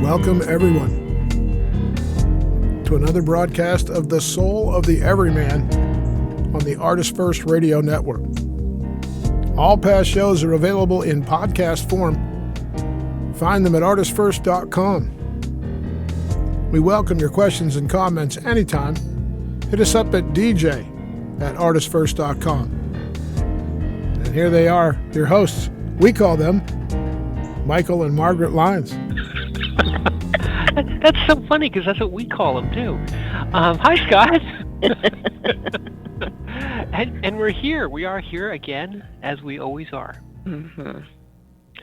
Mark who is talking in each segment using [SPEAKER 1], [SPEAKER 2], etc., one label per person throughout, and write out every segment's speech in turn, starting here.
[SPEAKER 1] Welcome, everyone, to another broadcast of The Soul of the Everyman on the ArtistFirst Radio Network. All past shows are available in podcast form. Find them at ArtistFirst.com. We welcome your questions and comments anytime. Hit us up at DJ@ArtistFirst.com. And here they are, your hosts. We call them Michael and Margaret Lyons.
[SPEAKER 2] That's so funny because that's what we call them too. Hi, Scott. and we're here. We are here again, as we always are.
[SPEAKER 3] Mm-hmm.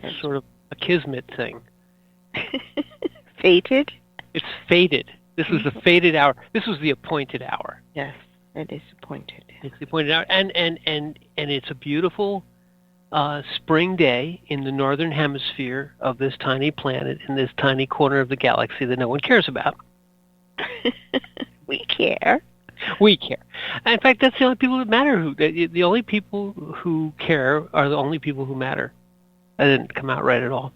[SPEAKER 2] It's sort of a kismet thing.
[SPEAKER 3] Fated?
[SPEAKER 2] It's fated. This was the fated hour. This was the appointed hour.
[SPEAKER 3] Yes, it is appointed.
[SPEAKER 2] It's the appointed hour, and it's a beautiful spring day in the northern hemisphere of this tiny planet in this tiny corner of the galaxy that no one cares about.
[SPEAKER 3] We care.
[SPEAKER 2] We care. In fact, that's the only people that matter. The only people who care are the only people who matter. That didn't come out right at all.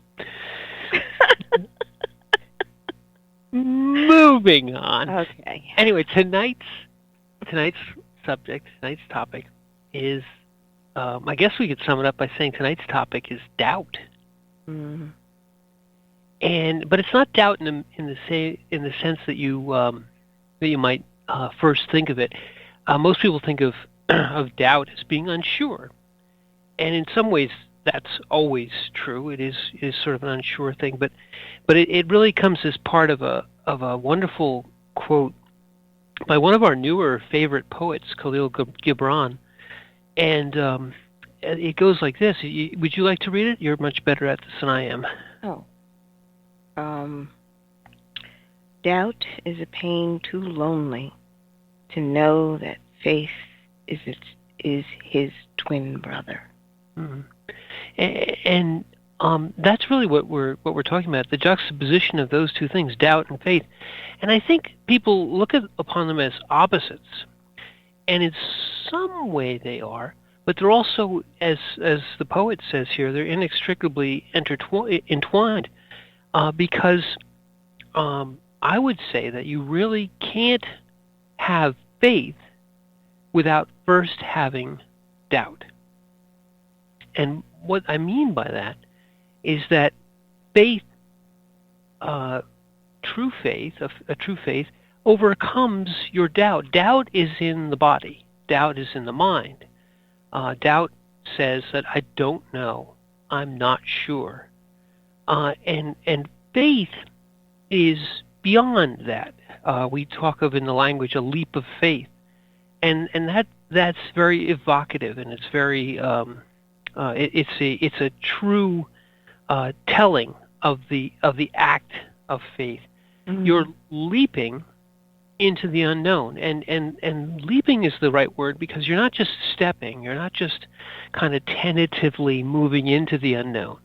[SPEAKER 2] Moving on.
[SPEAKER 3] Okay.
[SPEAKER 2] Anyway, tonight's topic is, I guess we could sum it up by saying tonight's topic is doubt.
[SPEAKER 3] Mm.
[SPEAKER 2] But it's not doubt in the sense that you might first think of it. Most people think of doubt as being unsure, and in some ways that's always true. It is sort of an unsure thing, but it really comes as part of a wonderful quote by one of our newer favorite poets, Khalil Gibran, and it goes like this. Would you like to read it? You're much better at this than I am.
[SPEAKER 3] Oh. Doubt is a pain too lonely to know that faith is his twin brother.
[SPEAKER 2] Mm-hmm. And that's really what we're talking about, the juxtaposition of those two things, doubt and faith. And I think people look upon them as opposites, and in some way they are, but they're also, as the poet says here, they're inextricably entwined, because I would say that you really can't have faith without first having doubt. And what I mean by that is that faith, true faith, a true faith, overcomes your doubt. Doubt is in the body. Doubt is in the mind. Doubt says that I don't know. I'm not sure. And faith is beyond that. We talk of in the language a leap of faith, and that's very evocative, and it's very it's a true telling of the act of faith. Mm-hmm. You're leaping into the unknown, and leaping is the right word because you're not just stepping, you're not just kind of tentatively moving into the unknown,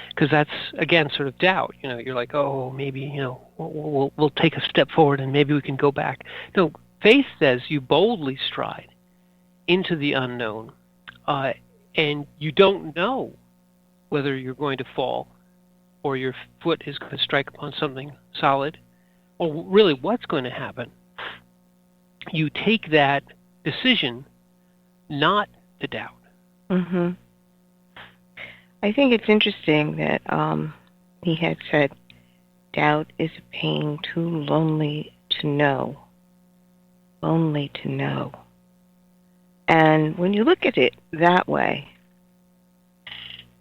[SPEAKER 2] because that's again sort of doubt. You're like, oh, maybe we'll take a step forward and maybe we can go back. No, faith says you boldly stride into the unknown, and you don't know whether you're going to fall or your foot is going to strike upon something solid, or really what's going to happen. You take that decision not to doubt.
[SPEAKER 3] Mm-hmm. I think it's interesting that he had said, doubt is a pain too lonely to know. Lonely to know. And when you look at it that way,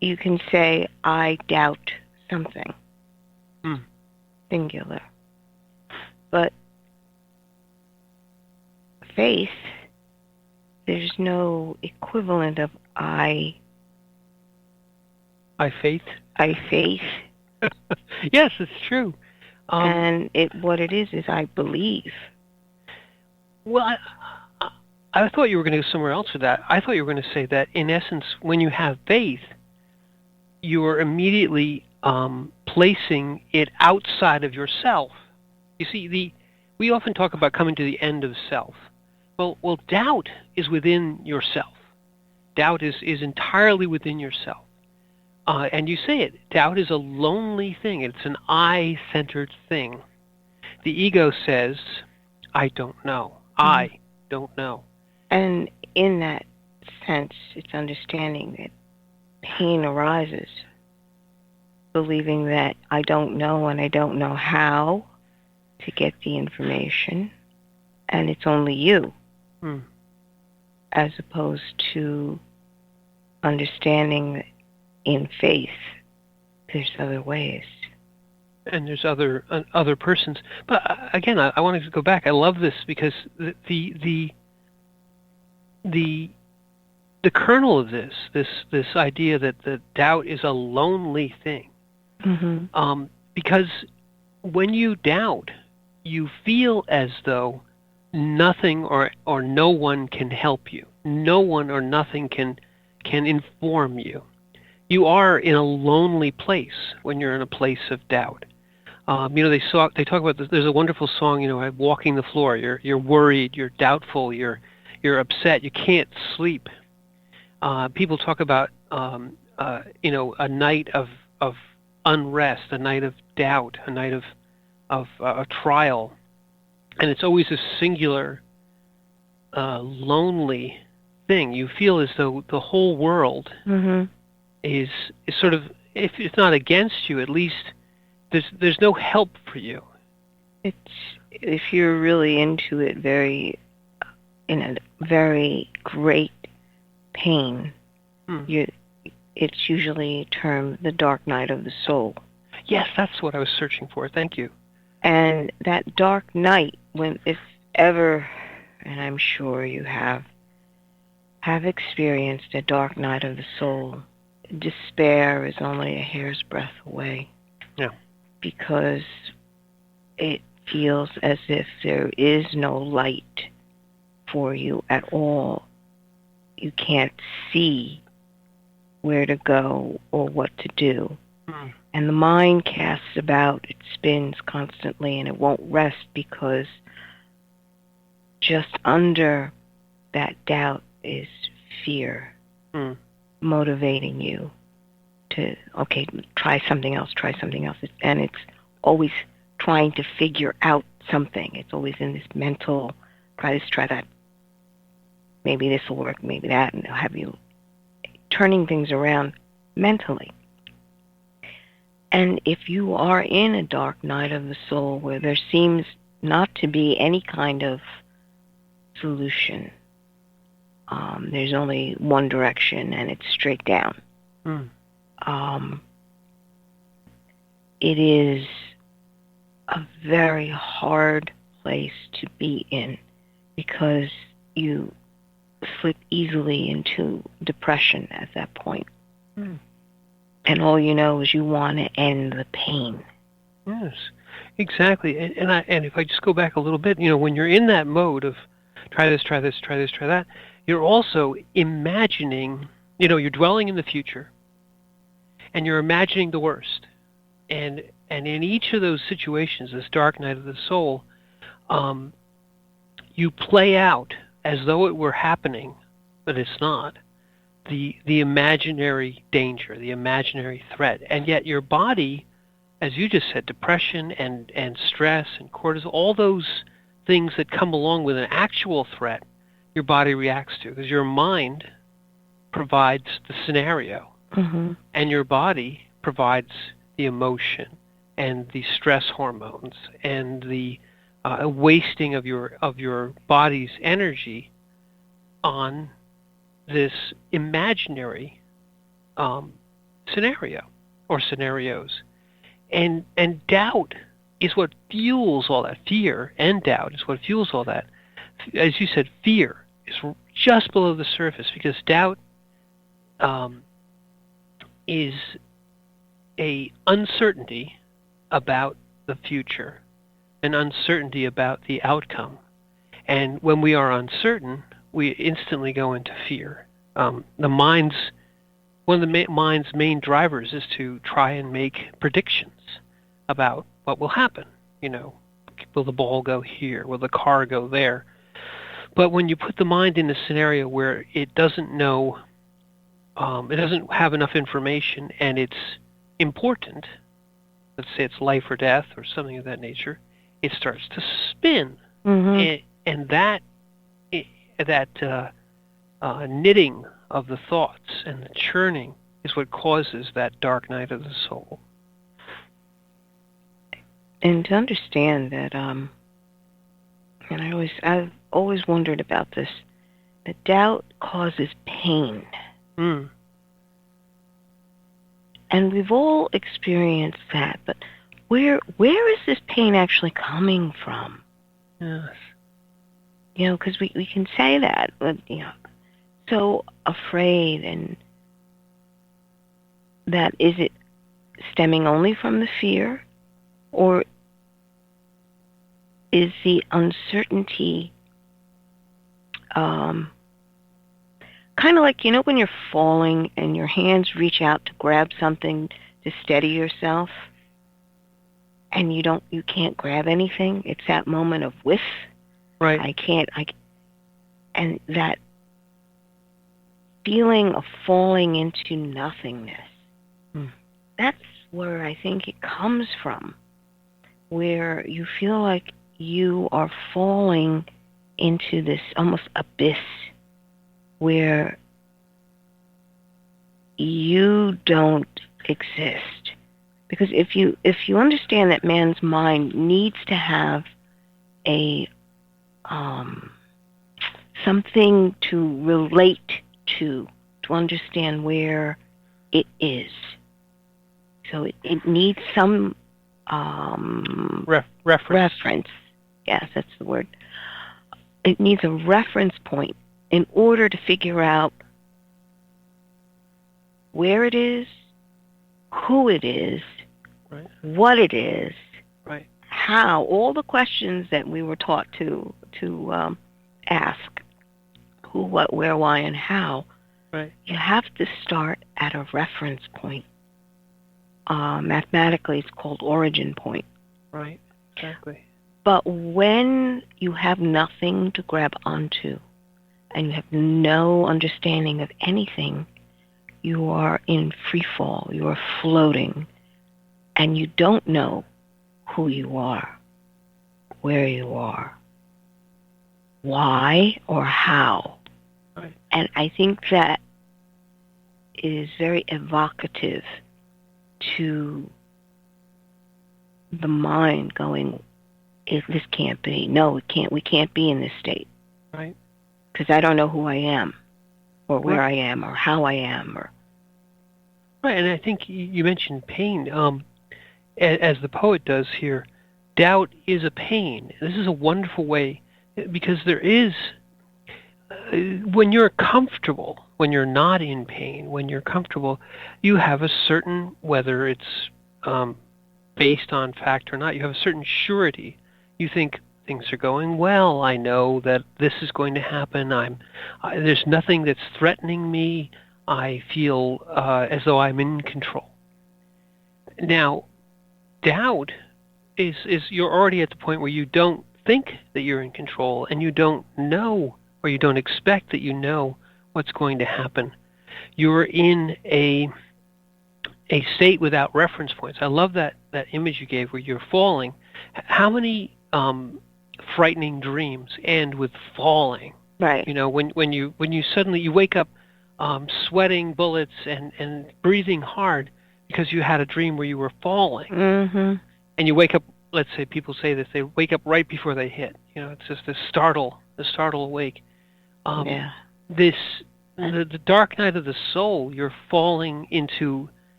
[SPEAKER 3] you can say, I doubt something. Singular. But faith, there's no equivalent of I
[SPEAKER 2] faith?
[SPEAKER 3] I faith.
[SPEAKER 2] Yes, it's true.
[SPEAKER 3] And what it is I believe.
[SPEAKER 2] Well, I thought you were going to go somewhere else with that. I thought you were going to say that, in essence, when you have faith, you are immediately placing it outside of yourself. You see, we often talk about coming to the end of self. Well, doubt is within yourself. Doubt is entirely within yourself. And you say it, doubt is a lonely thing. It's an I-centered thing. The ego says, I don't know. I don't know.
[SPEAKER 3] And in that sense, it's understanding that pain arises, believing that I don't know and I don't know how to get the information, and it's only you, as opposed to understanding that in faith there's other ways.
[SPEAKER 2] And there's other persons. But again, I wanted to go back. I love this because the kernel of this idea that the doubt is a lonely thing. Because when you doubt, you feel as though nothing or no one can help you. No one or nothing can inform you. You are in a lonely place when you're in a place of doubt. They talk about this. There's a wonderful song. Walking the floor. You're worried. You're doubtful. You're upset. You can't sleep. People talk about a night of unrest, a night of doubt, a night of a trial, and it's always a singular, lonely thing. You feel as though the whole world is sort of, if it's not against you, at least there's no help for you.
[SPEAKER 3] It's, if you're really into it, in a very great pain, it's usually termed the dark night of the soul.
[SPEAKER 2] Yes, that's what I was searching for. Thank you.
[SPEAKER 3] And that dark night, if ever, and I'm sure you have experienced a dark night of the soul, despair is only a hair's breadth away.
[SPEAKER 2] Yeah.
[SPEAKER 3] Because it feels as if there is no light for you at all. You can't see where to go or what to do. And the mind casts about, it spins constantly, and it won't rest because just under that doubt is fear motivating you to, okay, try something else. And it's always trying to figure out something. It's always in this mental, try this, try that. Maybe this will work, maybe that, and have you turning things around mentally. And if you are in a dark night of the soul where there seems not to be any kind of solution, there's only one direction, and it's straight down. It is a very hard place to be in because you slip easily into depression at that point. And all you know is you want to end the pain.
[SPEAKER 2] Yes, exactly. And if I just go back a little bit, when you're in that mode of try this, try that, you're also imagining, you're dwelling in the future, and you're imagining the worst. And in each of those situations, this dark night of the soul, you play out as though it were happening, but it's not. The imaginary danger, the imaginary threat, and yet your body, as you just said, depression and stress and cortisol, all those things that come along with an actual threat, your body reacts to, because your mind provides the scenario, and your body provides the emotion and the stress hormones and the wasting of your body's energy on this imaginary scenario or scenarios. And doubt is what fuels all that. Fear and doubt is what fuels all that. As you said, fear is just below the surface because doubt is a uncertainty about the future, an uncertainty about the outcome. And when we are uncertain, we instantly go into fear. One of the mind's main drivers is to try and make predictions about what will happen. Will the ball go here? Will the car go there? But when you put the mind in a scenario where it doesn't know it doesn't have enough information, and it's important. Let's say it's life or death or something of that nature. It starts to spin, and that knitting of the thoughts and the churning is what causes that dark night of the soul.
[SPEAKER 3] And to understand that, and I've always wondered about this, that doubt causes pain.
[SPEAKER 2] Mm.
[SPEAKER 3] And we've all experienced that, but where is this pain actually coming from?
[SPEAKER 2] Yes.
[SPEAKER 3] Because we can say that, but, so afraid, and that is it stemming only from the fear, or is the uncertainty kind of like, when you're falling and your hands reach out to grab something to steady yourself, and you can't grab anything? It's that moment of whiff.
[SPEAKER 2] Right.
[SPEAKER 3] And that feeling of falling into nothingness. That's where I think it comes from, where you feel like you are falling into this almost abyss where you don't exist. Because if you understand that man's mind needs to have a something to relate to understand where it is. So it needs some reference. Yes, that's the word. It needs a reference point in order to figure out where it is, who it is,
[SPEAKER 2] right,
[SPEAKER 3] what it is,
[SPEAKER 2] right,
[SPEAKER 3] how, all the questions that we were taught to ask, who, what, where, why, and how.
[SPEAKER 2] Right.
[SPEAKER 3] You have to start at a reference point. Mathematically, it's called origin point.
[SPEAKER 2] Right, exactly.
[SPEAKER 3] But when you have nothing to grab onto and you have no understanding of anything, you are in free fall. You are floating, and you don't know who you are, where you are, why or how.
[SPEAKER 2] Right.
[SPEAKER 3] And I think that is very evocative to the mind going, this can't be. No, it can't. We can't be in this state.
[SPEAKER 2] Right.
[SPEAKER 3] Because I don't know who I am, or where I am, or how I am, or.
[SPEAKER 2] Right, and I think you mentioned pain. As the poet does here, doubt is a pain. This is a wonderful way, because there is, when you're comfortable, when you're not in pain, when you're comfortable, you have a certain, whether it's based on fact or not, you have a certain surety. You think things are going well. I know that this is going to happen. There's nothing that's threatening me. I feel as though I'm in control. Now, doubt is you're already at the point where you don't think that you're in control, and you don't know, or you don't expect that you know what's going to happen. You're in a state without reference points. I love that image you gave where you're falling. How many frightening dreams end with falling?
[SPEAKER 3] Right.
[SPEAKER 2] When you suddenly wake up sweating bullets and breathing hard because you had a dream where you were falling.
[SPEAKER 3] Mm-hmm.
[SPEAKER 2] And you wake up, let's say people say this, they wake up right before they hit. It's just this startle awake.
[SPEAKER 3] Yeah.
[SPEAKER 2] The dark night of the soul, you're falling into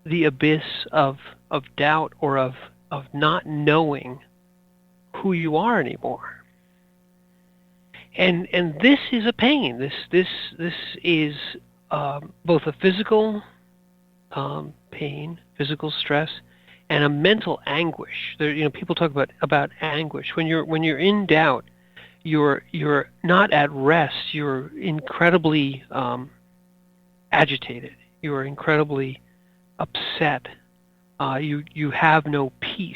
[SPEAKER 2] the abyss of doubt, or of not knowing who you are anymore. And this is a pain. This is both a physical pain, physical stress, and a mental anguish. People talk about anguish. When you're in doubt, you're not at rest. You're incredibly agitated. You're incredibly upset. You have no peace.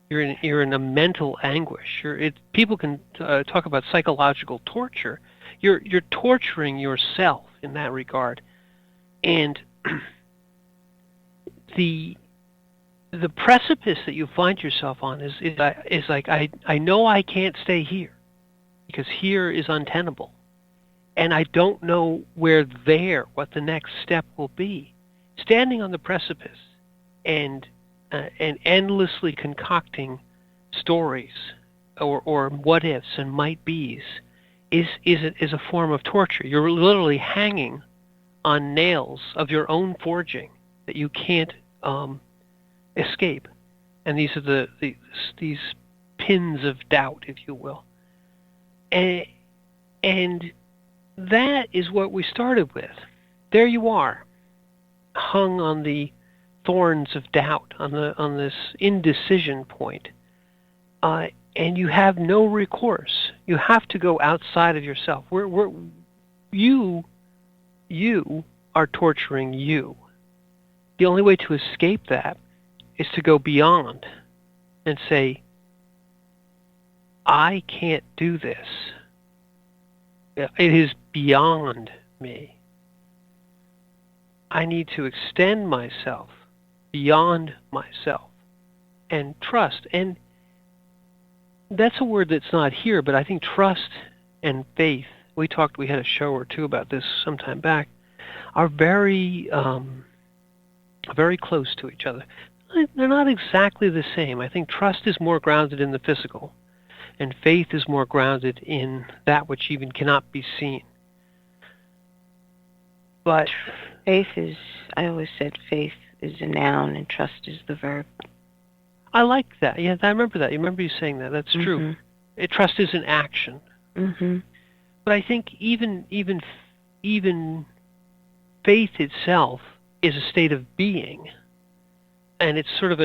[SPEAKER 2] You're in a mental anguish. People can talk about psychological torture. You're torturing yourself in that regard. And the precipice that you find yourself on is like, I know I can't stay here because here is untenable, and I don't know what the next step will be. Standing on the precipice and endlessly concocting stories or what ifs and might be's is a form of torture. You're literally hanging on nails of your own forging that you can't escape, and these are these pins of doubt, if you will, and that is what we started with. There you are, hung on the thorns of doubt, on this indecision point, and you have no recourse. You have to go outside of yourself. You are torturing you. The only way to escape that is to go beyond and say, I can't do this. It is beyond me. I need to extend myself beyond myself and trust. And that's a word that's not here, but I think trust and faith, we had a show or two about this sometime back, are very close to each other. They're not exactly the same. I think trust is more grounded in the physical, and faith is more grounded in that which even cannot be seen. But
[SPEAKER 3] I always said faith is a noun and trust is the verb.
[SPEAKER 2] I like that. Yeah, I remember that. You remember you saying that. That's true. Trust is an action.
[SPEAKER 3] Mm-hmm.
[SPEAKER 2] But I think even faith itself is a state of being. And it's sort of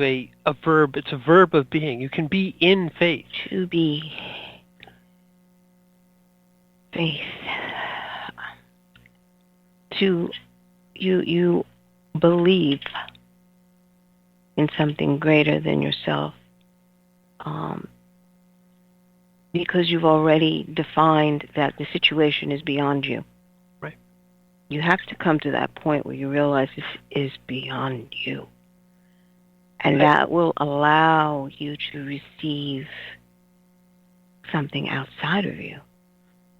[SPEAKER 2] a verb. It's a verb of being. You can be in faith.
[SPEAKER 3] To be faith. You believe in something greater than yourself, because you've already defined that the situation is beyond you.
[SPEAKER 2] Right.
[SPEAKER 3] You have to come to that point where you realize this is beyond you. And that will allow you to receive something outside of you.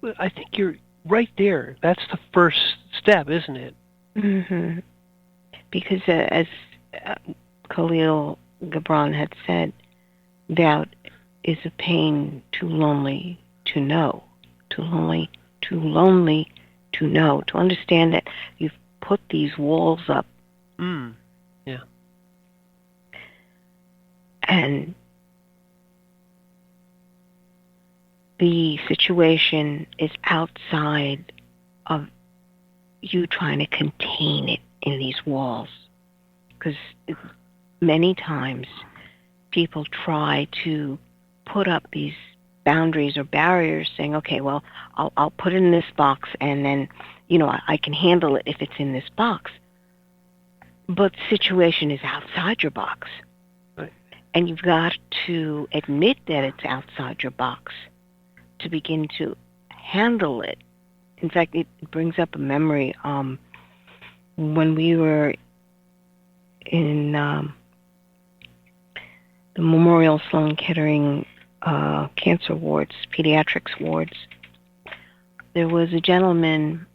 [SPEAKER 2] Well, I think you're right there. That's the first step, isn't it?
[SPEAKER 3] Mm-hmm. Because as Khalil Gibran had said, doubt is a pain too lonely to know. Too lonely to know. To understand that you've put these walls up.
[SPEAKER 2] Yeah.
[SPEAKER 3] And the situation is outside of you trying to contain it in these walls. Because many times people try to put up these boundaries or barriers saying, okay, well, I'll put it in this box and then, I can handle it if it's in this box. But the situation is outside your box.
[SPEAKER 2] Right.
[SPEAKER 3] And you've got to admit that it's outside your box to begin to handle it. In fact, it brings up a memory. When we were in the Memorial Sloan Kettering cancer wards, pediatrics wards, there was a gentleman,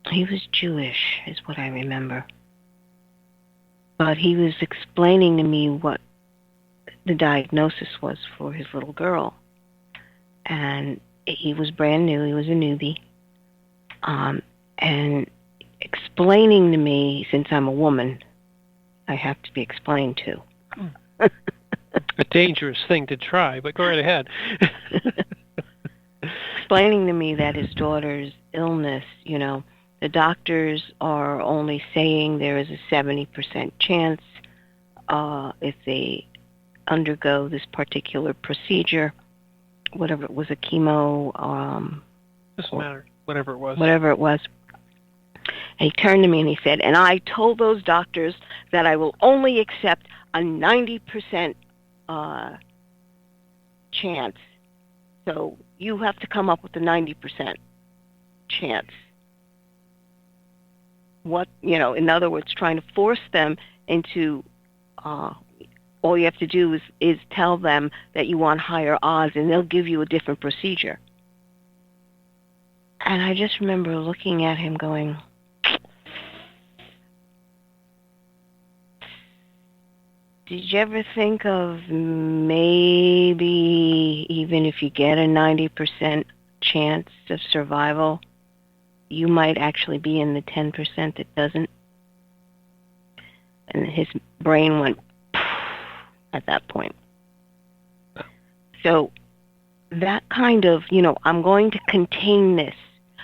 [SPEAKER 3] he was Jewish, is what I remember. But he was explaining to me what the diagnosis was for his little girl. And he was brand new, he was a newbie. And explaining to me, since I'm a woman, I have to be explained to.
[SPEAKER 2] A dangerous thing to try, but go right ahead.
[SPEAKER 3] Explaining to me that his daughter's illness, the doctors are only saying there is a 70% chance if they undergo this particular procedure, whatever it was, a chemo.
[SPEAKER 2] Doesn't matter. Whatever it was.
[SPEAKER 3] Whatever it was. And he turned to me and he said, and I told those doctors that I will only accept a 90% chance. So you have to come up with the 90%. chance. What, in other words, trying to force them into, all you have to do is tell them that you want higher odds, and they'll give you a different procedure. And I just remember looking at him going, did you ever think of maybe even if you get a 90% chance of survival, you might actually be in the 10% that doesn't? And his brain went at that point. So that kind of, I'm going to contain this.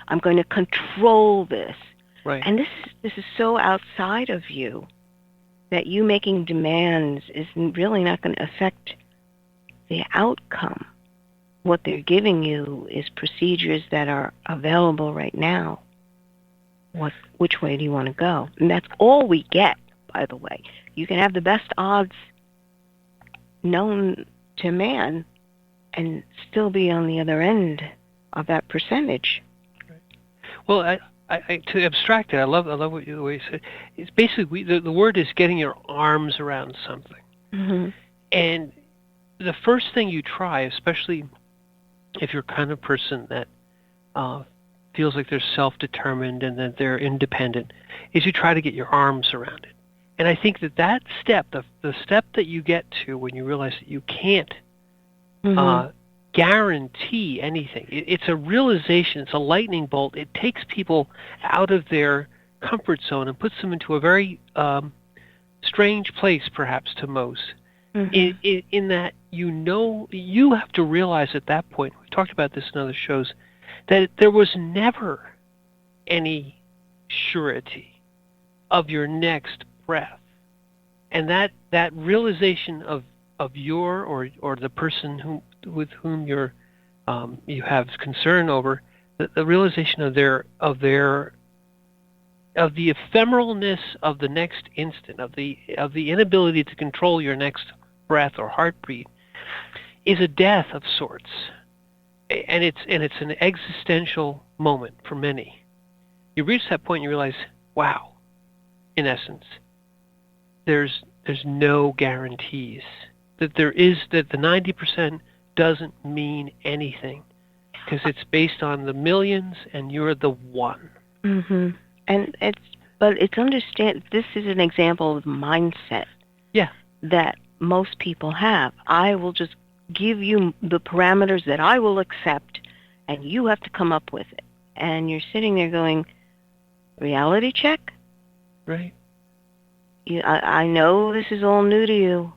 [SPEAKER 3] I'm going to control this.
[SPEAKER 2] Right.
[SPEAKER 3] And this is so outside of you that you making demands is really not going to affect the outcome. What they're giving you is procedures that are available right now. Which way do you want to go? And that's all we get, by the way. You can have the best odds known to man and still be on the other end of that percentage.
[SPEAKER 2] Right. Well, I to abstract it, I love what the way you said. It's basically the word is getting your arms around something.
[SPEAKER 3] Mm-hmm.
[SPEAKER 2] And the first thing you try, especially if you're kind of person that feels like they're self-determined and that they're independent, is you try to get your arms around it. And I think that step, the step that you get to when you realize that you can't guarantee anything, it's a realization, it's a lightning bolt. It takes people out of their comfort zone and puts them into a very strange place, perhaps, to most. Mm-hmm. In that you have to realize at that point, we've talked about this in other shows, that there was never any surety of your next breath. And that realization of your or the person with whom you have concern over, the realization of the ephemeralness of the next instant, of the inability to control your next breath or heartbeat, is a death of sorts, and it's an existential moment for many. You reach that point, and you realize, wow, in essence, there's no guarantees that the 90% doesn't mean anything because it's based on the millions, and you're the one.
[SPEAKER 3] Mm-hmm. And it's understand. This is an example of mindset.
[SPEAKER 2] Yeah.
[SPEAKER 3] That most people have. I will just give you the parameters that I will accept, and you have to come up with it. And you're sitting there going, reality check?
[SPEAKER 2] Right.
[SPEAKER 3] I know this is all new to you,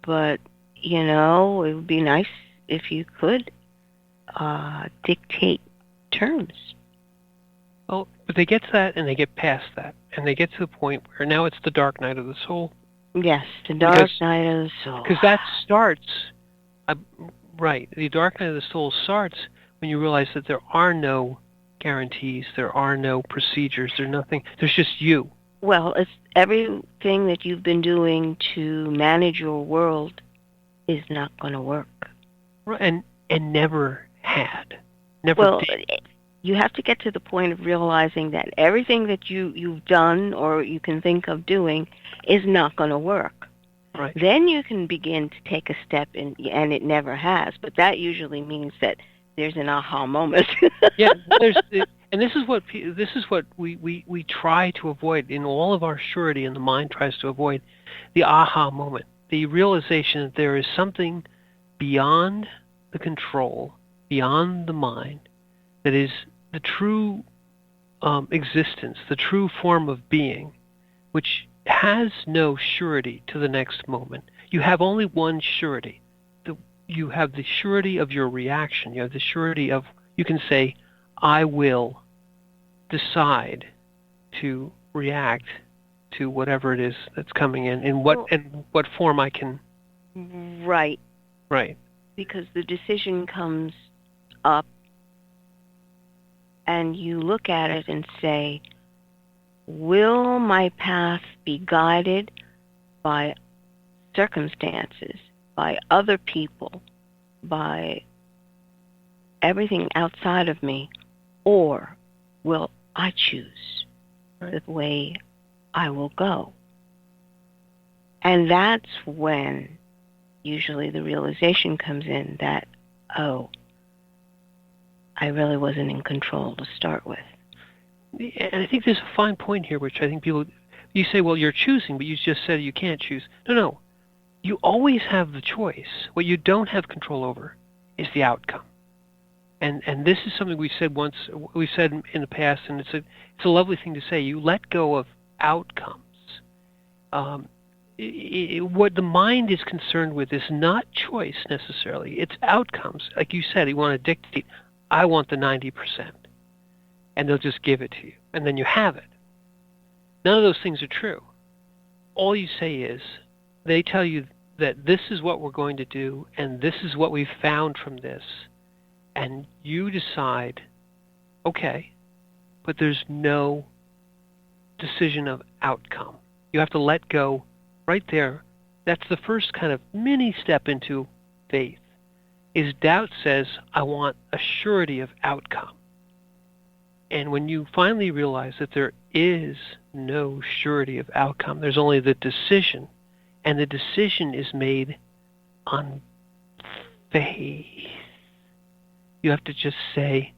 [SPEAKER 3] but, it would be nice if you could dictate terms.
[SPEAKER 2] Oh, but they get to that, and they get past that, and they get to the point where now it's the dark night of the soul.
[SPEAKER 3] Yes, the dark night of the soul.
[SPEAKER 2] Because that starts, right, the dark night of the soul starts when you realize that there are no guarantees, there are no procedures, there's nothing, there's just you.
[SPEAKER 3] Well, it's everything that you've been doing to manage your world is not going to work.
[SPEAKER 2] Right, and never had.
[SPEAKER 3] Never did. You have to get to the point of realizing that everything that you've done or you can think of doing is not going to work.
[SPEAKER 2] Right.
[SPEAKER 3] Then you can begin to take a step, and it never has. But that usually means that there's an aha moment.
[SPEAKER 2] Yeah, and this is what we try to avoid in all of our surety, and the mind tries to avoid the aha moment, the realization that there is something beyond the control, beyond the mind, that is the true existence, the true form of being, which has no surety to the next moment. You have only one surety. You have the surety of your reaction. You have the surety of, you can say, I will decide to react to whatever it is that's coming in what form I can.
[SPEAKER 3] Right.
[SPEAKER 2] Right.
[SPEAKER 3] Because the decision comes up, and you look at it and say, will my path be guided by circumstances, by other people, by everything outside of me, or will I choose the way I will go? And that's when usually the realization comes in that, oh, I really wasn't in control to start with.
[SPEAKER 2] And I think there's a fine point here, which I think people, you say, well, you're choosing, but you just said you can't choose. No. You always have the choice. What you don't have control over is the outcome. And this is something we said in the past, and it's a lovely thing to say. You let go of outcomes. What the mind is concerned with is not choice necessarily. It's outcomes. Like you said, you want to dictate, I want the 90%. And they'll just give it to you. And then you have it. None of those things are true. All you say is, they tell you that this is what we're going to do, and this is what we've found from this. And you decide, okay, but there's no decision of outcome. You have to let go right there. That's the first kind of mini step into faith, is doubt says, I want a surety of outcome. And when you finally realize that there is no surety of outcome, there's only the decision, and the decision is made on faith. You have to just say,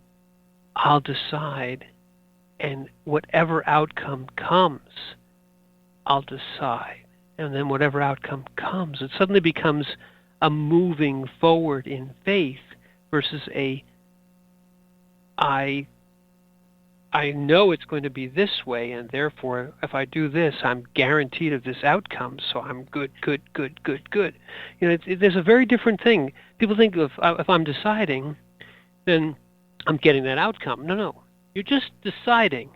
[SPEAKER 2] I'll decide, and whatever outcome comes, I'll decide. And then whatever outcome comes, it suddenly becomes a moving forward in faith versus I know it's going to be this way, and therefore, if I do this, I'm guaranteed of this outcome, so I'm good. You know, there's a very different thing. People think if I'm deciding, then I'm getting that outcome. No. You're just deciding.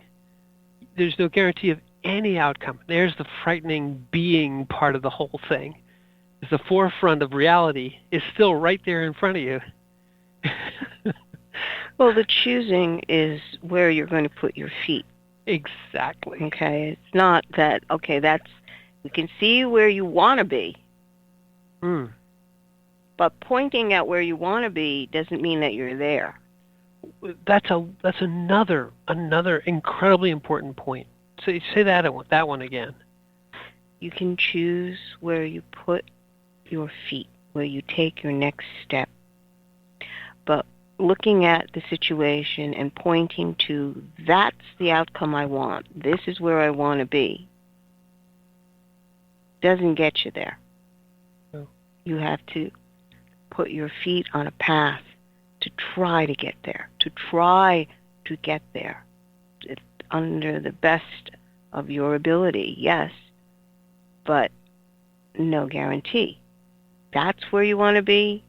[SPEAKER 2] There's no guarantee of any outcome. There's the frightening being part of the whole thing. The forefront of reality is still right there in front of you.
[SPEAKER 3] Well, the choosing is where you're going to put your feet.
[SPEAKER 2] Exactly.
[SPEAKER 3] Okay, it's not that, okay, you can see where you want to be. But pointing at where you want to be doesn't mean that you're there.
[SPEAKER 2] That's another incredibly important point. So say that one again.
[SPEAKER 3] You can choose where you put your feet, where you take your next step. But looking at the situation and pointing to, that's the outcome I want, this is where I want to be, doesn't get you there.
[SPEAKER 2] No.
[SPEAKER 3] You have to put your feet on a path to try to get there, It's under the best of your ability, yes, but no guarantee. That's where you want to be.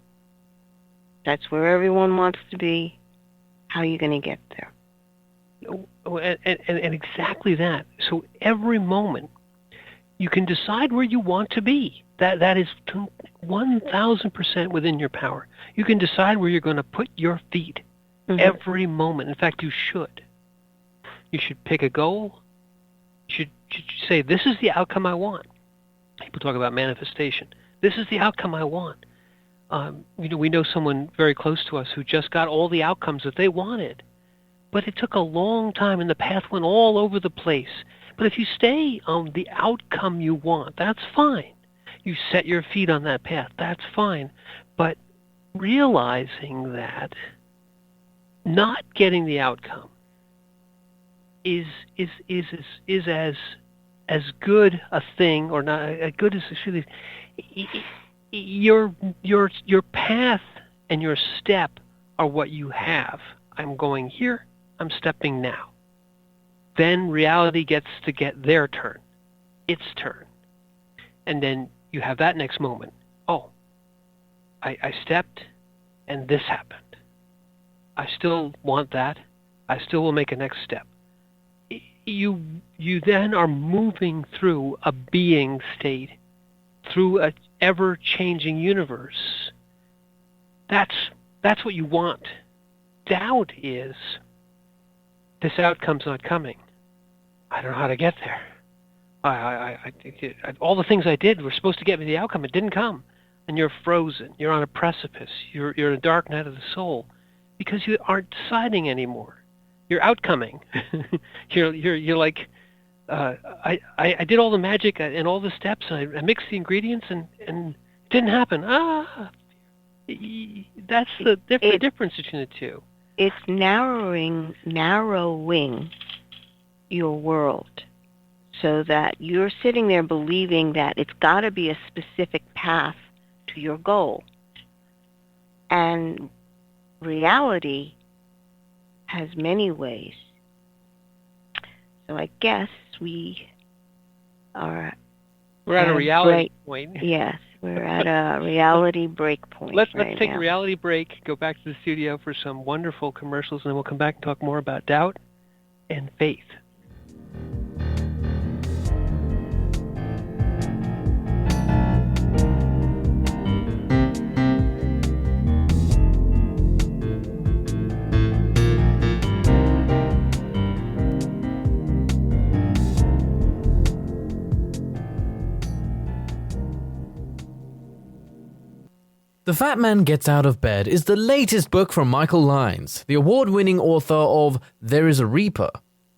[SPEAKER 3] That's where everyone wants to be. How are you going to get there?
[SPEAKER 2] And exactly that. So every moment, you can decide where you want to be. That is 1,000% within your power. You can decide where you're going to put your feet every moment. In fact, you should. You should pick a goal. You should say, this is the outcome I want. People talk about manifestation. This is the outcome I want. We know someone very close to us who just got all the outcomes that they wanted. But it took a long time, and the path went all over the place. But if you stay on the outcome you want, that's fine. You set your feet on that path, that's fine. But realizing that not getting the outcome is as good a thing, or not as good as it your path and your step are what you have. I'm going here, I'm stepping now. Then reality gets to get their turn, its turn. And then you have that next moment. Oh, I stepped and this happened. I still want that. I still will make a next step. You then are moving through a being state, through an ever-changing universe. That's what you want. Doubt is, this outcome's not coming. I don't know how to get there. All the things I did were supposed to get me the outcome. It didn't come. And you're frozen. You're on a precipice. You're in a dark night of the soul because you aren't deciding anymore. you're outcoming. you're like, I did all the magic and all the steps. I mixed the ingredients and it didn't happen. That's the difference between the two.
[SPEAKER 3] It's narrowing your world, so that you're sitting there believing that it's got to be a specific path to your goal. And reality has many ways. So I guess we're
[SPEAKER 2] at a reality point.
[SPEAKER 3] Yes, we're at a reality break point.
[SPEAKER 2] Let's take a reality break, go back to the studio for some wonderful commercials, and then we'll come back and talk more about doubt and faith.
[SPEAKER 4] The Fat Man Gets Out of Bed is the latest book from Michael Lyons, the award-winning author of There is a Reaper.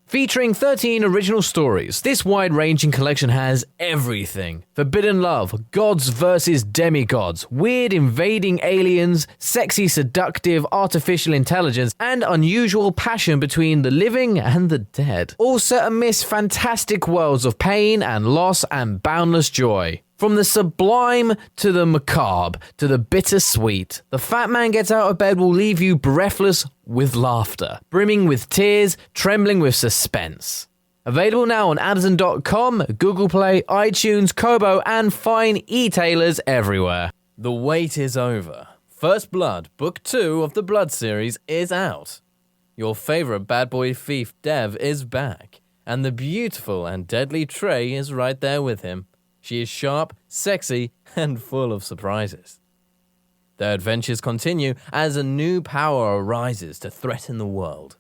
[SPEAKER 4] Featuring 13 original stories, this wide-ranging collection has everything. Forbidden love, gods versus demigods, weird invading aliens, sexy seductive artificial intelligence, and unusual passion between the living and the dead. All set amidst fantastic worlds of pain and loss and boundless joy. From the sublime to the macabre to the bittersweet, The Fat Man Gets Out of Bed will leave you breathless with laughter, brimming with tears, trembling with suspense. Available now on Amazon.com, Google Play, iTunes, Kobo, and fine e-tailers everywhere. The wait is over. First Blood, Book 2 of the Blood series is out. Your favorite bad boy thief, Dev, is back, and the beautiful and deadly Trey is right there with him. She is sharp, sexy, and full of surprises. Their adventures continue as a new power arises to threaten the world.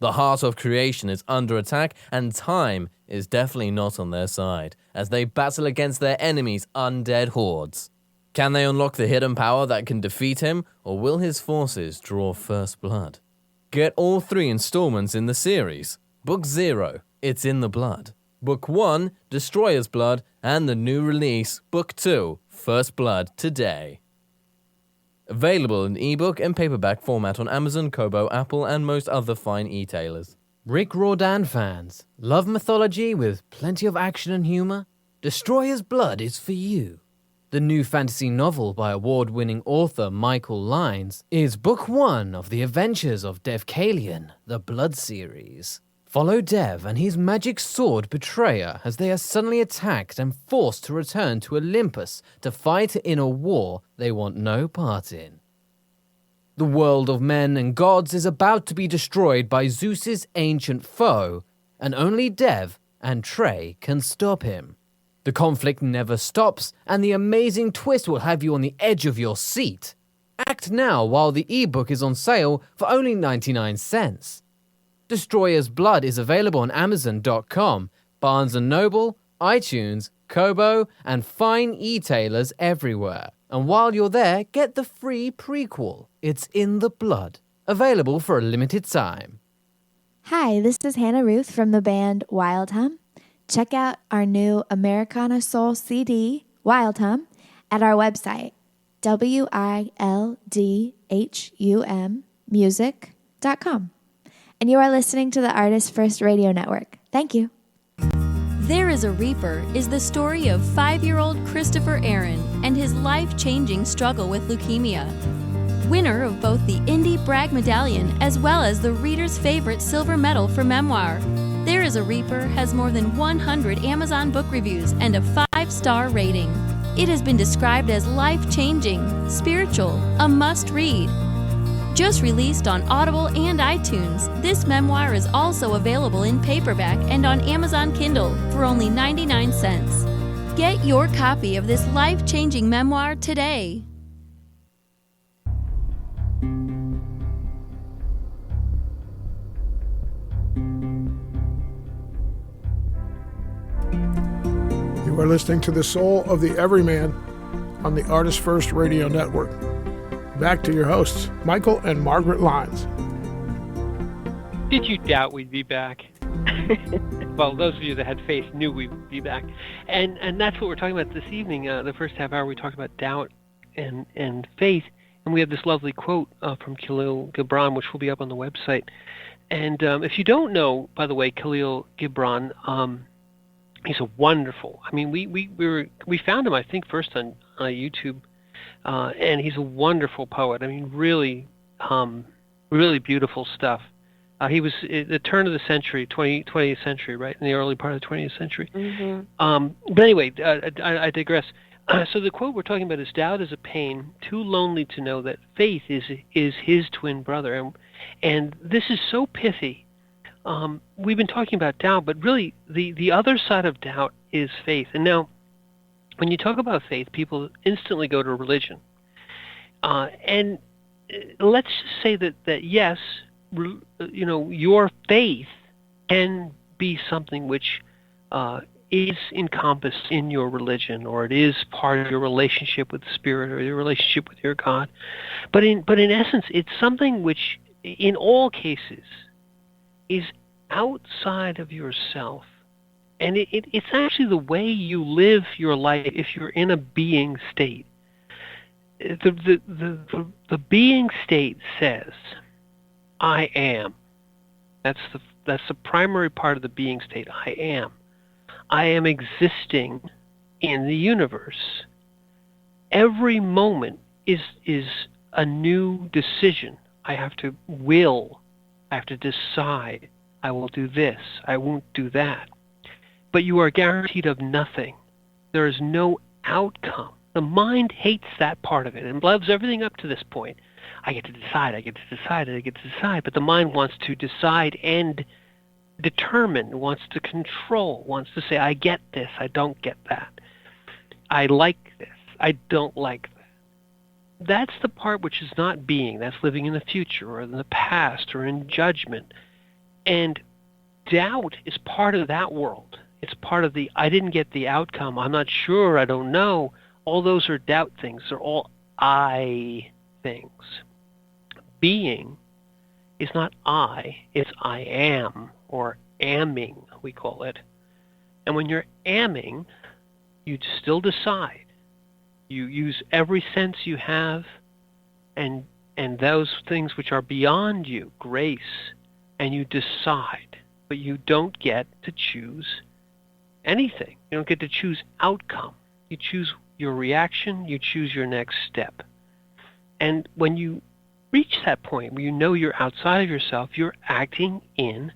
[SPEAKER 4] The heart of creation is under attack, and time is definitely not on their side as they battle against their enemies' undead hordes. Can they unlock the hidden power that can defeat him, or will his forces draw first blood? Get all 3 installments in the series. Book 0, It's in the Blood. Book 1, Destroyer's Blood, and the new release, Book 2, First Blood, today. Available in ebook and paperback format on Amazon, Kobo, Apple, and most other fine e-tailers.
[SPEAKER 5] Rick Riordan fans, love mythology with plenty of action and humor? Destroyer's Blood is for you. The new fantasy novel by award-winning author Michael Lyons is Book 1 of the adventures of Dev Kalian, the Blood series. Follow Dev and his magic sword Betrayer as they are suddenly attacked and forced to return to Olympus to fight in a war they want no part in. The world of men and gods is about to be destroyed by Zeus's ancient foe, and only Dev and Trey can stop him. The conflict never stops, and the amazing twist will have you on the edge of your seat. Act now while the ebook is on sale for only 99 cents. Destroyer's Blood is available on Amazon.com, Barnes & Noble, iTunes, Kobo, and fine e-tailers everywhere. And while you're there, get the free prequel, It's in the Blood, available for a limited time.
[SPEAKER 6] Hi, this is Hannah Ruth from the band Wild Hum. Check out our new Americana Soul CD, Wild Hum, at our website, wildhummusic.com. And you are listening to the ArtistFirst Radio Network. Thank you.
[SPEAKER 7] There is a Reaper is the story of 5-year-old Christopher Aaron and his life-changing struggle with leukemia. Winner of both the Indie Bragg Medallion as well as the reader's favorite silver medal for memoir, There is a Reaper has more than 100 Amazon book reviews and a 5-star rating. It has been described as life-changing, spiritual, a must-read. Just released on Audible and iTunes, this memoir is also available in paperback and on Amazon Kindle for only 99 cents. Get your copy of this life-changing memoir today.
[SPEAKER 1] You are listening to The Soul of the Everyman on the ArtistFirst Radio Network. Back to your hosts, Michael and Margaret Lyons.
[SPEAKER 2] Did you doubt we'd be back? Well, those of you that had faith knew we'd be back. And that's what we're talking about this evening. The first half hour we talked about doubt and faith. And we have this lovely quote from Khalil Gibran, which will be up on the website. And if you don't know, by the way, Khalil Gibran, he's a wonderful. I mean, we found him, I think, first on YouTube, and he's a wonderful poet. I mean, really, really beautiful stuff. He was at the turn of the century, 20th century, right, in the early part of the 20th century.
[SPEAKER 3] Mm-hmm.
[SPEAKER 2] But anyway, I digress. So the quote we're talking about is, doubt is a pain, too lonely to know that faith is his twin brother. And this is so pithy. We've been talking about doubt, but really the other side of doubt is faith. And now, when you talk about faith, people instantly go to religion. And let's just say that yes, your faith can be something which is encompassed in your religion, or it is part of your relationship with Spirit, or your relationship with your God. But in essence, it's something which, in all cases, is outside of yourself. And it's actually the way you live your life if you're in a being state. The being state says, I am. That's the primary part of the being state. I am. I am existing in the universe. Every moment is a new decision. I have to will. I have to decide. I will do this. I won't do that. But you are guaranteed of nothing. There is no outcome. The mind hates that part of it and loves everything up to this point. I get to decide, I get to decide, I get to decide. But the mind wants to decide and determine, wants to control, wants to say, I get this, I don't get that. I like this, I don't like that. That's the part which is not being. That's living in the future or in the past or in judgment. And doubt is part of that world. It's part of the, I didn't get the outcome, I'm not sure, I don't know. All those are doubt things. They're all I things. Being is not I, it's I am, or amming, we call it. And when you're amming, you still decide. You use every sense you have, and those things which are beyond you, grace, and you decide. But you don't get to choose anything. You don't get to choose outcome. You choose your reaction, you choose your next step. And when you reach that point where you know you're outside of yourself, you're acting in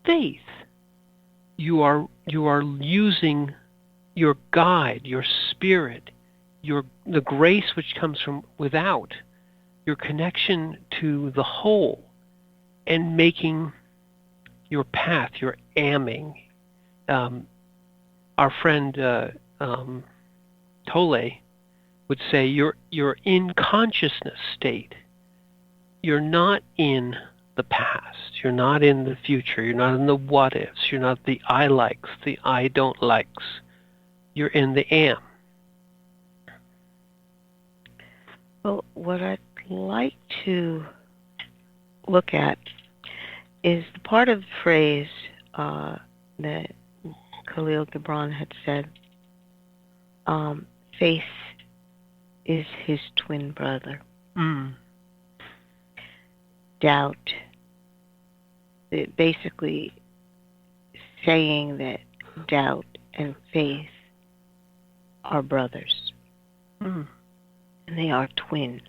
[SPEAKER 2] faith. You are using your guide, your spirit, the grace which comes from without, your connection to the whole, and making your path, your amming. Our friend Tolle would say you're in consciousness state. You're not in the past. You're not in the future. You're not in the what ifs. You're not the I likes, the I don't likes. You're in the am.
[SPEAKER 3] Well, what I'd like to look at is the part of the phrase that Khalil Gibran had said, faith is his twin brother. Doubt, basically saying that doubt and faith are brothers. And they are twins.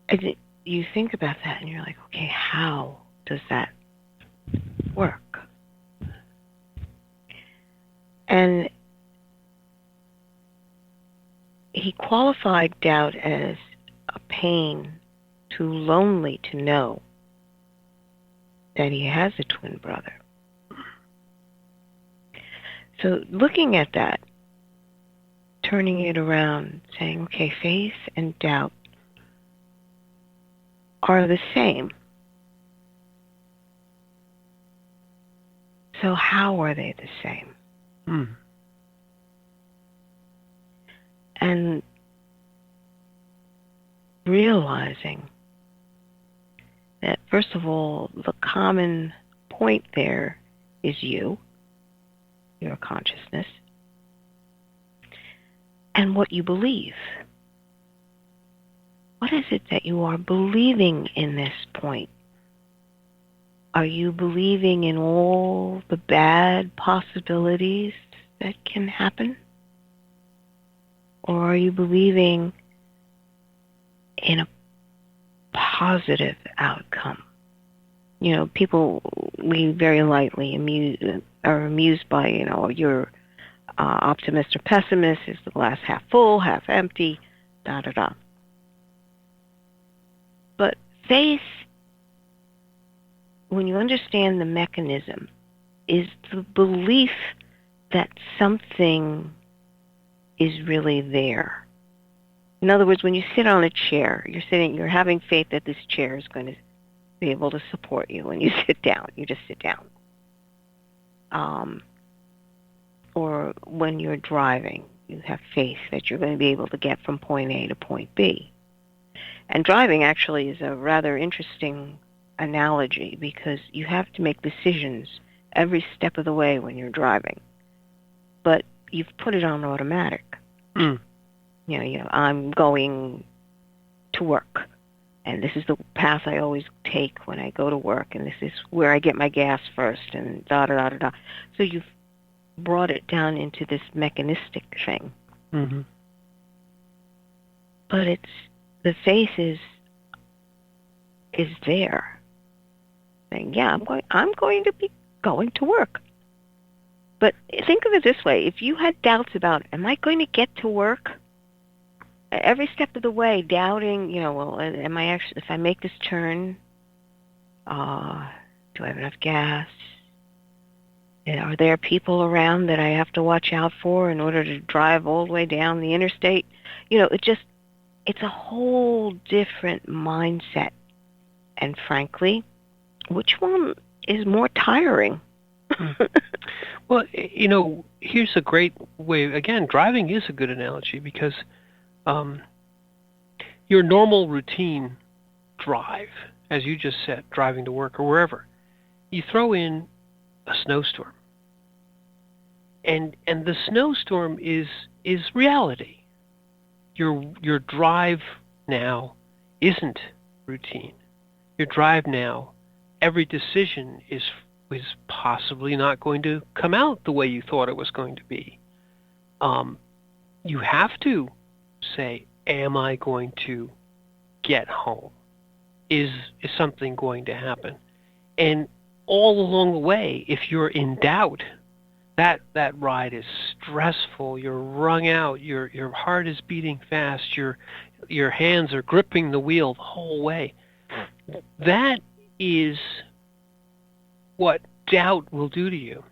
[SPEAKER 3] And you think about that and you're like, okay, how does that work? And he qualified doubt as a pain too lonely to know that he has a twin brother. So looking at that, turning it around, saying, okay, faith and doubt are the same. So how are they the same? And realizing that, first of all, the common point there is you, your consciousness, and what you believe. What is it that you are believing in this point? Are you believing in all the bad possibilities that can happen? Or are you believing in a positive outcome? You know, people, we very lightly are amused by, you're optimist or pessimist. Is the glass half full, half empty, da-da-da. But faith, when you understand the mechanism, is the belief that something is really there. In other words, when you sit on a chair, you're having faith that this chair is going to be able to support you. When you sit down, you just sit down. Or when you're driving, you have faith that you're going to be able to get from point A to point B. And driving actually is a rather interesting analogy because you have to make decisions every step of the way when you're driving. But you've put it on automatic.
[SPEAKER 2] Mm.
[SPEAKER 3] I'm going to work, and this is the path I always take when I go to work, and this is where I get my gas first, and da-da-da-da-da. So you've brought it down into this mechanistic thing.
[SPEAKER 2] Mm-hmm.
[SPEAKER 3] But the faith is there, saying, yeah, I'm going to be going to work. But think of it this way. If you had doubts about, am I going to get to work? Every step of the way, doubting, am I actually, if I make this turn, do I have enough gas? Are there people around that I have to watch out for in order to drive all the way down the interstate? It's a whole different mindset. And frankly, which one is more tiring?
[SPEAKER 2] Well, here's a great way. Again, driving is a good analogy because your normal routine drive, as you just said, driving to work or wherever, you throw in a snowstorm. And the snowstorm is reality. Your drive now isn't routine. Your drive now, every decision is possibly not going to come out the way you thought it was going to be. You have to say, am I going to get home? Is something going to happen? And all along the way, if you're in doubt, that ride is stressful. You're wrung out. Your heart is beating fast. Your hands are gripping the wheel the whole way. That is what doubt will do to you.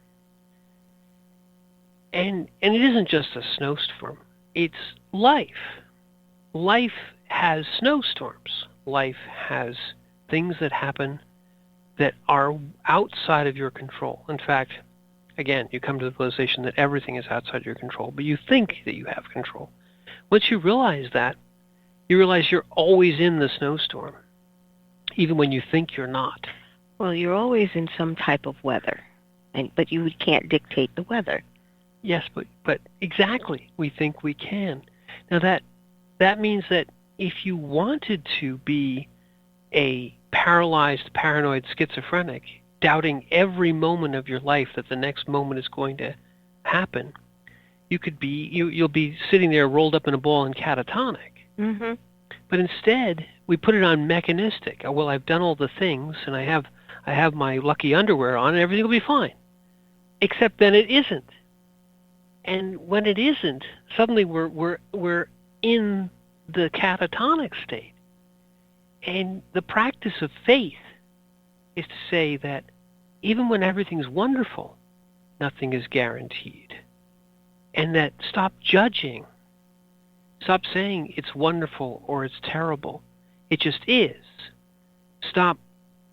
[SPEAKER 2] And it isn't just a snowstorm. It's life. Life has snowstorms. Life has things that happen that are outside of your control. In fact, again, you come to the realization that everything is outside your control, but you think that you have control. Once you realize that, you realize you're always in the snowstorm, even when you think you're not.
[SPEAKER 3] Well, you're always in some type of weather, but you can't dictate the weather.
[SPEAKER 2] Yes, but exactly, we think we can. Now that means that if you wanted to be a paralyzed, paranoid schizophrenic, doubting every moment of your life that the next moment is going to happen, you'll be sitting there rolled up in a ball and catatonic.
[SPEAKER 3] Mm-hmm.
[SPEAKER 2] But instead, we put it on mechanistic. Well, I've done all the things, and I have my lucky underwear on, and everything will be fine. Except then it isn't. And when it isn't, suddenly we're in the catatonic state. And the practice of faith is to say that even when everything's wonderful, nothing is guaranteed. And that stop judging. Stop saying it's wonderful or it's terrible. It just is. Stop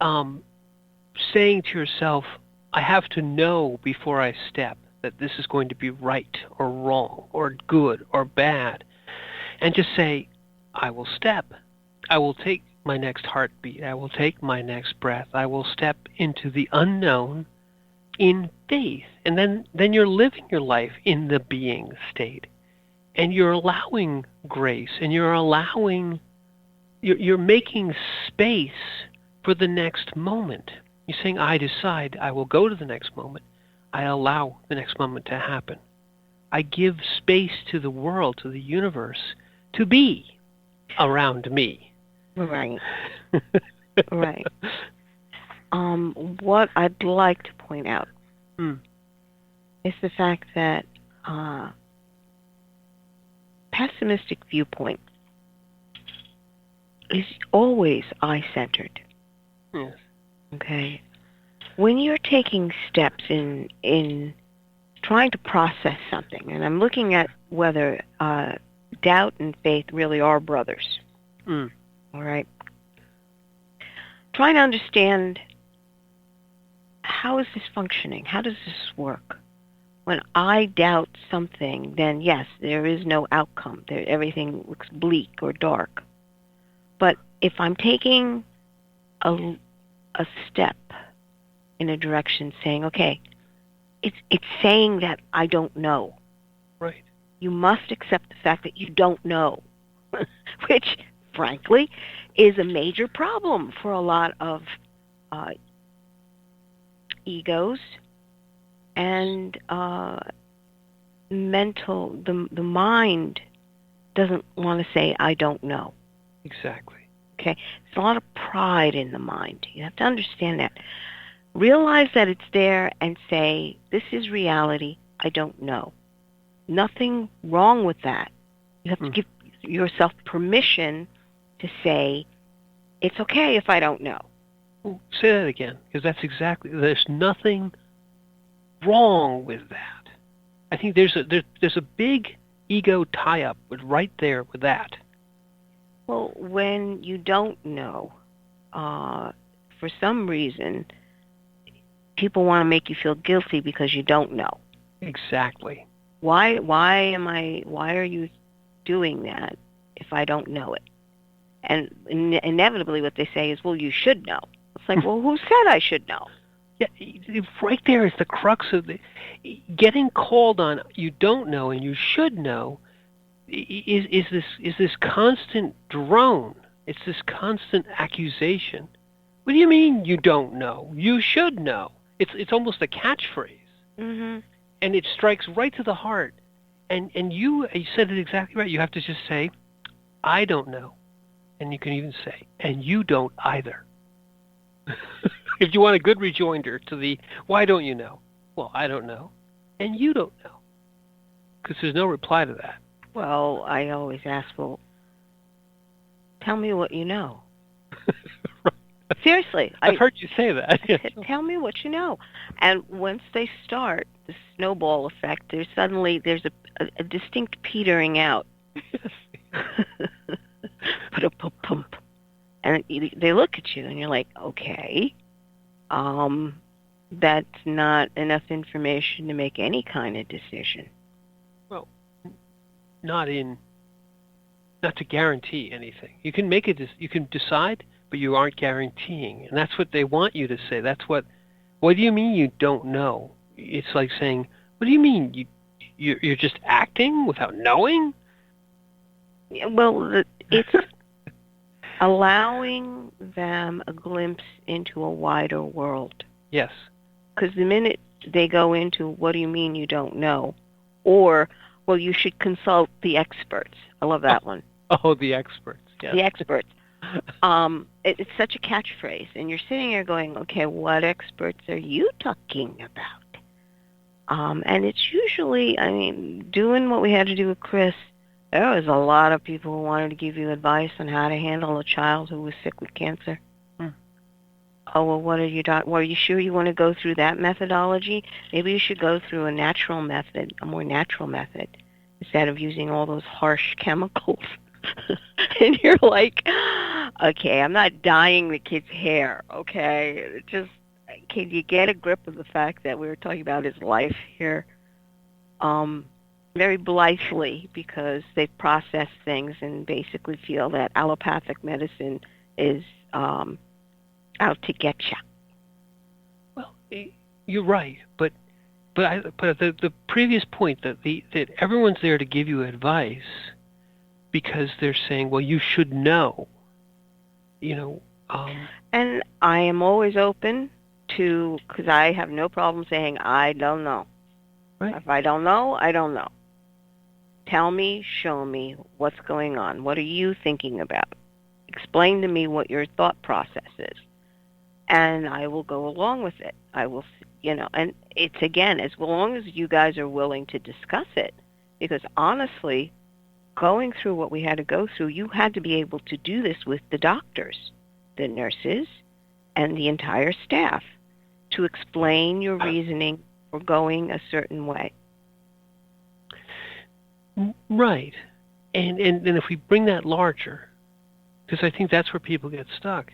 [SPEAKER 2] saying to yourself, I have to know before I step that this is going to be right or wrong or good or bad. And just say, I will step. I will take my next heartbeat. I will take my next breath. I will step into the unknown in faith. And then you're living your life in the being state. And you're allowing grace, and you're making space for the next moment. You're saying, I decide I will go to the next moment. I allow the next moment to happen. I give space to the world, to the universe, to be around me.
[SPEAKER 3] Right. Right. What I'd like to point out is the fact that pessimistic viewpoint is always I-centered.
[SPEAKER 2] Yes.
[SPEAKER 3] Okay? When you're taking steps in trying to process something, and I'm looking at whether doubt and faith really are brothers. All right? Trying to understand, how is this functioning? How does this work? When I doubt something, then yes, there is no outcome. Everything looks bleak or dark. But if I'm taking a step in a direction saying, okay, it's saying that I don't know.
[SPEAKER 2] Right.
[SPEAKER 3] You must accept the fact that you don't know, which, frankly, is a major problem for a lot of egos and the mind doesn't want to say, I don't know.
[SPEAKER 2] Exactly.
[SPEAKER 3] Okay? There's a lot of pride in the mind. You have to understand that. Realize that it's there and say, this is reality, I don't know. Nothing wrong with that. You have to give yourself permission to say, it's okay if I don't know.
[SPEAKER 2] Well, say that again, because that's exactly, there's nothing wrong with that. I think there's a big ego tie-up right there with that.
[SPEAKER 3] Well, when you don't know, for some reason, people want to make you feel guilty because you don't know.
[SPEAKER 2] Exactly.
[SPEAKER 3] Why are you doing that if I don't know it? And inevitably what they say is, well, you should know. It's like, well, who said I should know?
[SPEAKER 2] Yeah, right there is the crux of getting called on. You don't know and you should know. Is this constant drone? It's this constant accusation. What do you mean you don't know? You should know. It's almost a catchphrase, and it strikes right to the heart. And you said it exactly right. You have to just say, I don't know, and you can even say, and you don't either. If you want a good rejoinder to the why don't you know? Well, I don't know, and you don't know, because there's no reply to that.
[SPEAKER 3] Well, I always ask, well, tell me what you know. Seriously.
[SPEAKER 2] I've heard you say that.
[SPEAKER 3] Tell me what you know. And once they start, the snowball effect, there's a distinct petering out. Pump. And they look at you and you're like, okay, that's not enough information to make any kind of decision.
[SPEAKER 2] Well, not to guarantee anything. You can make it. You can decide, but you aren't guaranteeing, and that's what they want you to say. That's what do you mean you don't know? It's like saying, what do you mean you're just acting without knowing?
[SPEAKER 3] Well, it's allowing them a glimpse into a wider world.
[SPEAKER 2] Yes.
[SPEAKER 3] Because the minute they go into, what do you mean you don't know? Or, well, you should consult the experts. I love that one.
[SPEAKER 2] Oh, the experts. Yes.
[SPEAKER 3] The experts. It's such a catchphrase. And you're sitting there going, okay, what experts are you talking about? And it's usually, doing what we had to do with Chris, there was a lot of people who wanted to give you advice on how to handle a child who was sick with cancer. Oh, well, what are you well, are you sure you want to go through that methodology? Maybe you should go through a more natural method, instead of using all those harsh chemicals. And you're like, okay, I'm not dyeing the kid's hair, okay? Just, can you get a grip of the fact that we were talking about his life here? Very blithely, because they've processed things and basically feel that allopathic medicine is out to get you.
[SPEAKER 2] Well, you're right, but the previous point that everyone's there to give you advice because they're saying, well, you should know.
[SPEAKER 3] And I am always open to, because I have no problem saying I don't know.
[SPEAKER 2] Right.
[SPEAKER 3] If I don't know, I don't know. Tell me, show me what's going on. What are you thinking about? Explain to me what your thought process is, and I will go along with it. I will, and it's, again, as long as you guys are willing to discuss it, because honestly, going through what we had to go through, you had to be able to do this with the doctors, the nurses, and the entire staff to explain your reasoning for going a certain way.
[SPEAKER 2] Right. And if we bring that larger, because I think that's where people get stuck,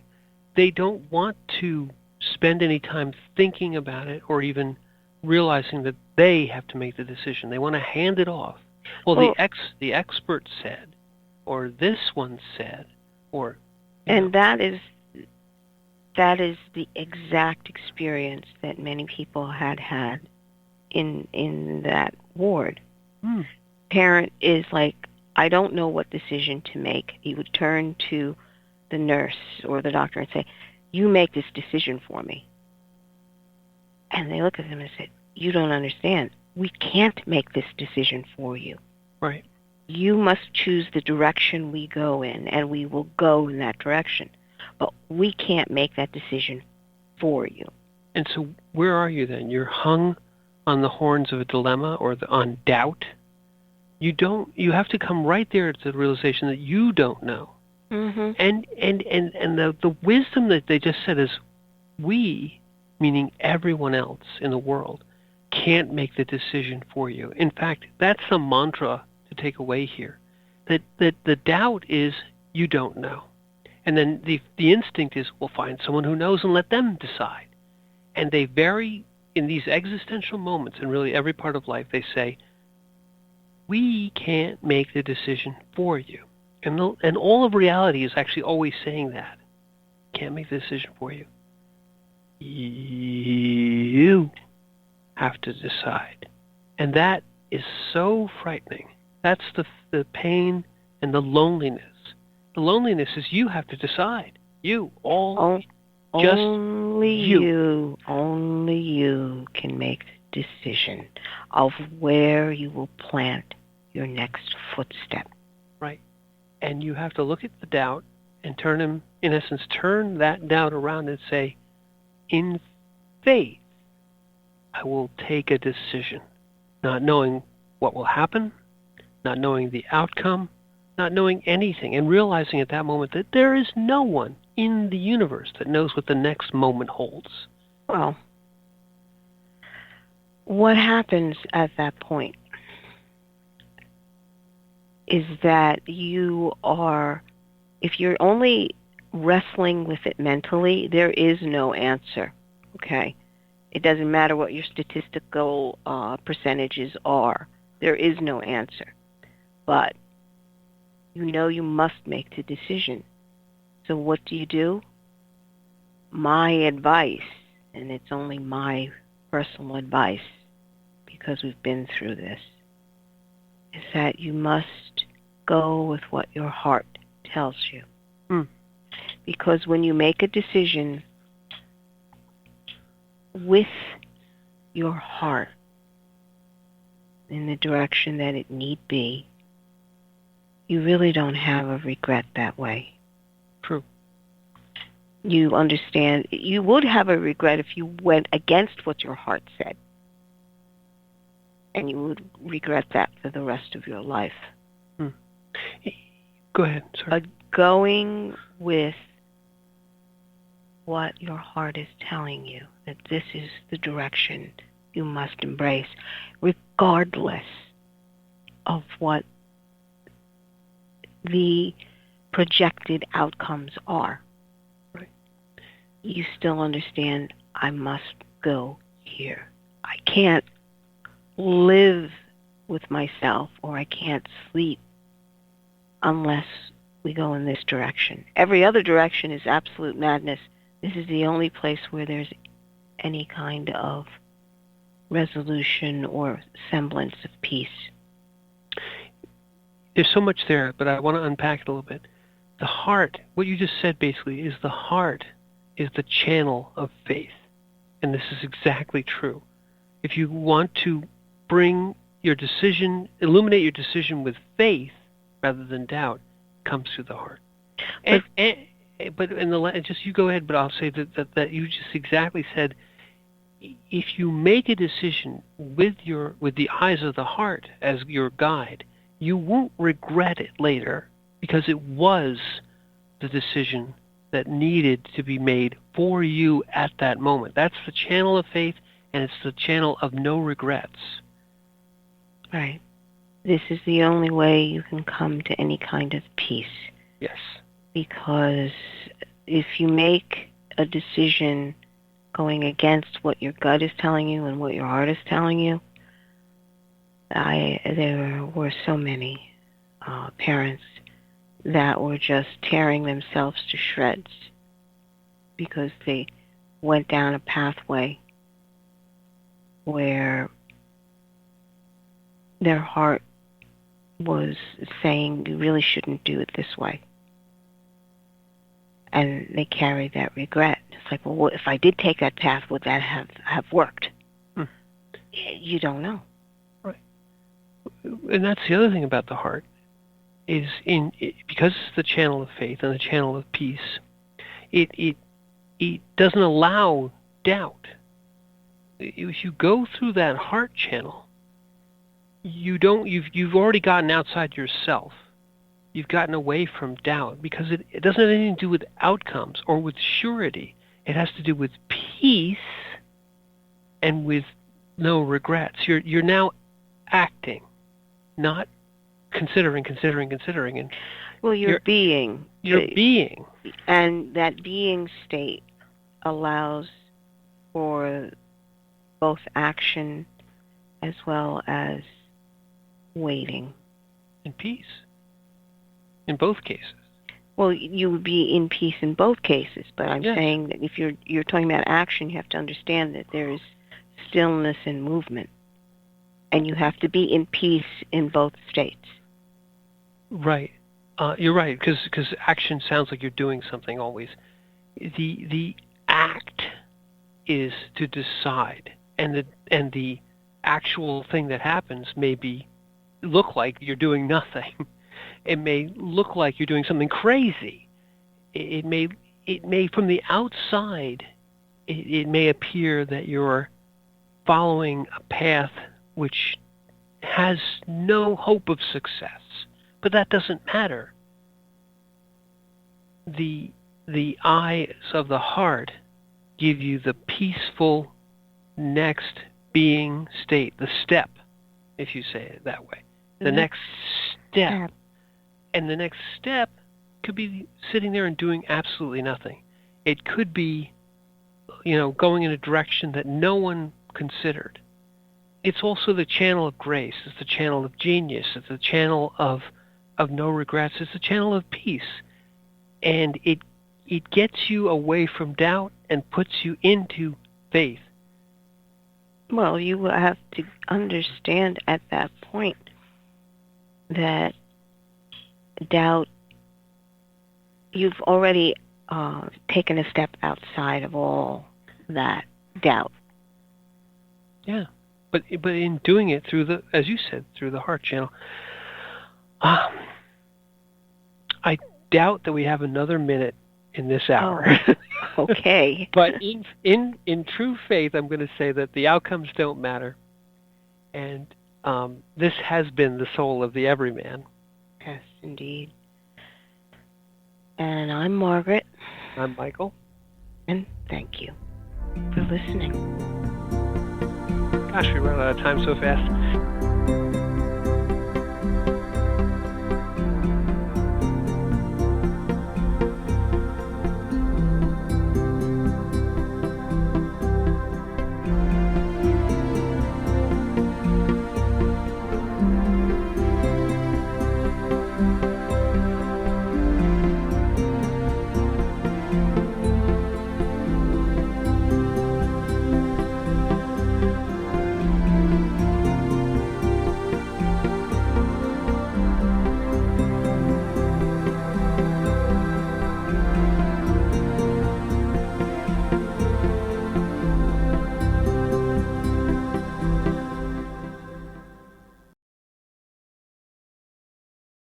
[SPEAKER 2] they don't want to spend any time thinking about it or even realizing that they have to make the decision. They want to hand it off. Well, the expert said, or this one said, or...
[SPEAKER 3] And that is the exact experience that many people had in that ward. Parent is like, I don't know what decision to make. He would turn to the nurse or the doctor and say, you make this decision for me. And they look at them and say, you don't understand. We can't make this decision for you.
[SPEAKER 2] Right.
[SPEAKER 3] You must choose the direction we go in, and we will go in that direction. But we can't make that decision for you.
[SPEAKER 2] And so where are you then? You're hung on the horns of a dilemma or on doubt. You have to come right there to the realization that you don't know.
[SPEAKER 3] Mm-hmm.
[SPEAKER 2] And the wisdom that they just said is, we, meaning everyone else in the world, can't make the decision for you. In fact, that's the mantra to take away here. That the doubt is you don't know. And then the instinct is, well, find someone who knows and let them decide. And they vary in these existential moments, in really every part of life, they say, we can't make the decision for you. And all of reality is actually always saying that. Can't make the decision for you. You have to decide. And that is so frightening. That's the pain and the loneliness. The loneliness is you have to decide. You, just
[SPEAKER 3] only you can make the decision of where you will plant your next footstep.
[SPEAKER 2] Right. And you have to look at the doubt and turn that doubt around and say, in faith, I will take a decision, not knowing what will happen, not knowing the outcome, not knowing anything, and realizing at that moment that there is no one in the universe that knows what the next moment holds.
[SPEAKER 3] Well, what happens at that point is that if you're only wrestling with it mentally, there is no answer, okay? It doesn't matter what your statistical percentages are. There is no answer. But you must make the decision. So what do? My advice, and it's only my personal advice because we've been through this, is that you must go with what your heart tells you. Because when you make a decision with your heart in the direction that it need be, you really don't have a regret that way.
[SPEAKER 2] True.
[SPEAKER 3] You understand, you would have a regret if you went against what your heart said. And you would regret that for the rest of your life.
[SPEAKER 2] Go ahead, sorry.
[SPEAKER 3] Going with what your heart is telling you, that this is the direction you must embrace, regardless of what the projected outcomes are.
[SPEAKER 2] Right.
[SPEAKER 3] You still understand, I must go here. I can't live with myself, or I can't sleep unless we go in this direction. Every other direction is absolute madness. This is the only place where there's any kind of resolution or semblance of peace.
[SPEAKER 2] There's so much there, but I want to unpack it a little bit. The heart, what you just said basically, is the heart is the channel of faith. And this is exactly true. If you want to bring your decision, illuminate your decision with faith rather than doubt, it comes through the heart. But just you go ahead, but I'll say that you just exactly said, if you make a decision with the eyes of the heart as your guide, you won't regret it later because it was the decision that needed to be made for you at that moment. That's the channel of faith, and it's the channel of no regrets.
[SPEAKER 3] Right. This is the only way you can come to any kind of peace.
[SPEAKER 2] Yes.
[SPEAKER 3] Because if you make a decision going against what your gut is telling you and what your heart is telling you, there were so many parents that were just tearing themselves to shreds because they went down a pathway where their heart was saying, you really shouldn't do it this way. And they carry that regret. It's like, well, if I did take that path, would that have worked? You don't know.
[SPEAKER 2] Right. And that's the other thing about the heart, is because it's the channel of faith and the channel of peace, it doesn't allow doubt. If you go through that heart channel, you've already gotten outside yourself. You've gotten away from doubt because it doesn't have anything to do with outcomes or with surety. It has to do with peace and with no regrets. You're now acting, not considering, and
[SPEAKER 3] well, you're being.
[SPEAKER 2] You're being,
[SPEAKER 3] and that being state allows for both action as well as waiting
[SPEAKER 2] in peace. In both cases.
[SPEAKER 3] Well, you would be in peace in both cases, but I'm saying that if you're talking about action, you have to understand that there is stillness and movement, and you have to be in peace in both states.
[SPEAKER 2] Right. You're right, because action sounds like you're doing something always. The act is to decide, and the actual thing that happens may look like you're doing nothing. It may look like you're doing something crazy. It may from the outside, it may appear that you're following a path which has no hope of success. But that doesn't matter. The eyes of the heart give you the peaceful next being state, the step, if you say it that way. The next step. And the next step could be sitting there and doing absolutely nothing. It could be, going in a direction that no one considered. It's also the channel of grace. It's the channel of genius. It's the channel of no regrets. It's the channel of peace. And it gets you away from doubt and puts you into faith.
[SPEAKER 3] Well, you have to understand at that point that doubt, you've already taken a step outside of all that doubt.
[SPEAKER 2] Yeah, but in doing it through as you said, through the heart channel, I doubt that we have another minute in this hour.
[SPEAKER 3] Oh, okay.
[SPEAKER 2] But in true faith, I'm going to say that the outcomes don't matter, and this has been the soul of the Everyman.
[SPEAKER 3] Yes, indeed. And I'm Margaret.
[SPEAKER 2] I'm Michael.
[SPEAKER 3] And thank you for listening.
[SPEAKER 2] Gosh, we run out of time so fast.